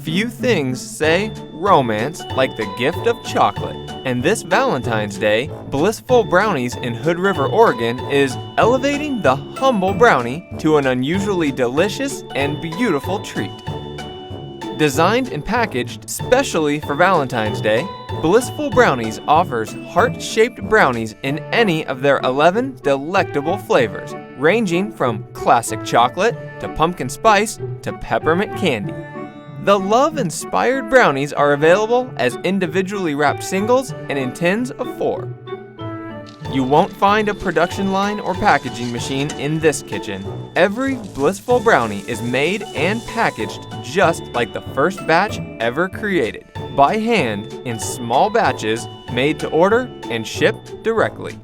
Few things say romance like the gift of chocolate. And this Valentine's Day, Blissful Brownies in Hood River, Oregon is elevating the humble brownie to an unusually delicious and beautiful treat. Designed and packaged specially for Valentine's Day, Blissful Brownies offers heart-shaped brownies in any of their 11 delectable flavors, ranging from classic chocolate to pumpkin spice to peppermint candy. The love-inspired brownies are available as individually wrapped singles and in tins of 4. You won't find a production line or packaging machine in this kitchen. Every Blissful Brownie is made and packaged just like the first batch ever created, by hand in small batches made to order and shipped directly.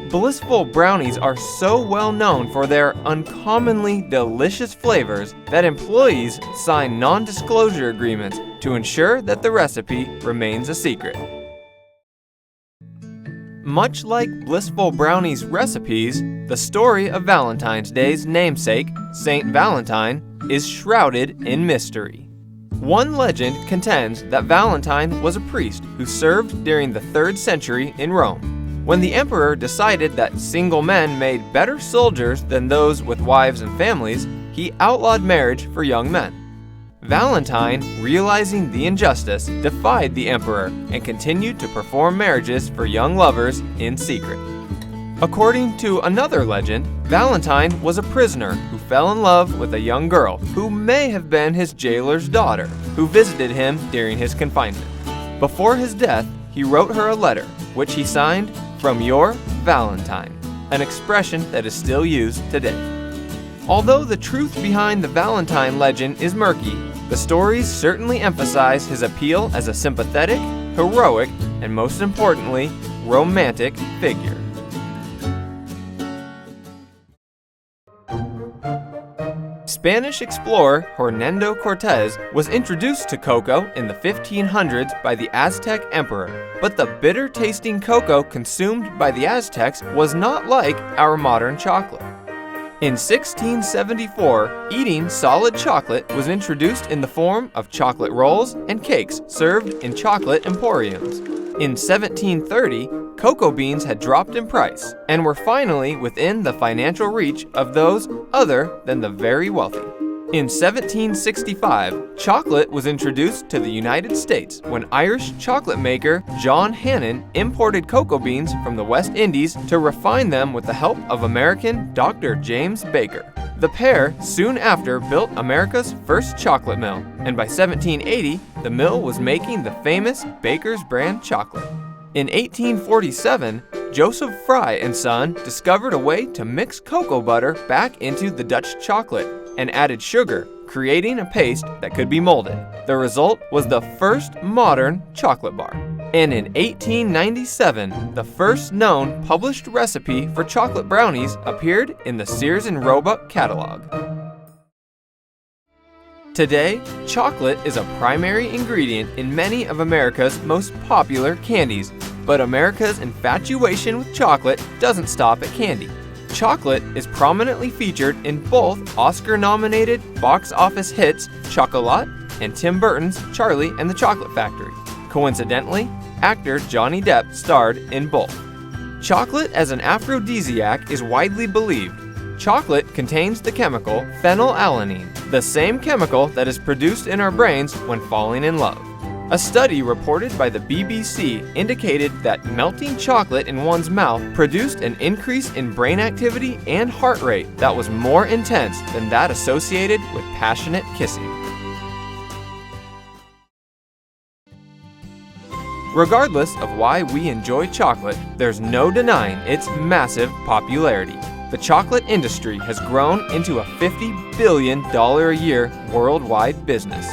Blissful Brownies are so well known for their uncommonly delicious flavors that employees sign non-disclosure agreements to ensure that the recipe remains a secret. Much like Blissful Brownies' recipes, the story of Valentine's Day's namesake, Saint Valentine, is shrouded in mystery. One legend contends that Valentine was a priest who served during the 3rd century in Rome, when the emperor decided that single men made better soldiers than those with wives and families. He outlawed marriage for young men. Valentine, realizing the injustice, defied the emperor and continued to perform marriages for young lovers in secret. According to another legend, Valentine was a prisoner who fell in love with a young girl who may have been his jailer's daughter, who visited him during his confinement. Before his death, he wrote her a letter, which he signed, "From your Valentine," an expression that is still used today. Although the truth behind the Valentine legend is murky, the stories certainly emphasize his appeal as a sympathetic, heroic, and most importantly, romantic figure. Spanish explorer Hernando Cortez was introduced to cocoa in the 1500s by the Aztec emperor, but the bitter-tasting cocoa consumed by the Aztecs was not like our modern chocolate. In 1674, eating solid chocolate was introduced in the form of chocolate rolls and cakes served in chocolate emporiums. In 1730, cocoa beans had dropped in price and were finally within the financial reach of those other than the very wealthy. In 1765, chocolate was introduced to the United States when Irish chocolate maker John Hannon imported cocoa beans from the West Indies to refine them with the help of American Dr. James Baker. The pair soon after built America's first chocolate mill, and by 1780, the mill was making the famous Baker's brand chocolate. In 1847, Joseph Fry and Son discovered a way to mix cocoa butter back into the Dutch chocolate and added sugar, creating a paste that could be molded. The result was the first modern chocolate bar. And in 1897, the first known published recipe for chocolate brownies appeared in the Sears and Roebuck catalog. Today, chocolate is a primary ingredient in many of America's most popular candies, but America's infatuation with chocolate doesn't stop at candy. Chocolate is prominently featured in both Oscar-nominated box office hits Chocolat and Tim Burton's Charlie and the Chocolate Factory. Coincidentally, actor Johnny Depp starred in both. Chocolate as an aphrodisiac is widely believed. Chocolate contains the chemical phenylalanine, the same chemical that is produced in our brains when falling in love. A study reported by the BBC indicated that melting chocolate in one's mouth produced an increase in brain activity and heart rate that was more intense than that associated with passionate kissing. Regardless of why we enjoy chocolate, there's no denying its massive popularity. The chocolate industry has grown into a $50 billion a year worldwide business.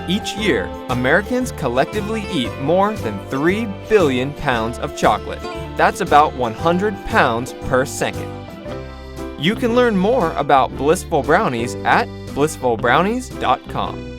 Each year, Americans collectively eat more than 3 billion pounds of chocolate. That's about 100 pounds per second. You can learn more about Blissful Brownies at blissfulbrownies.com.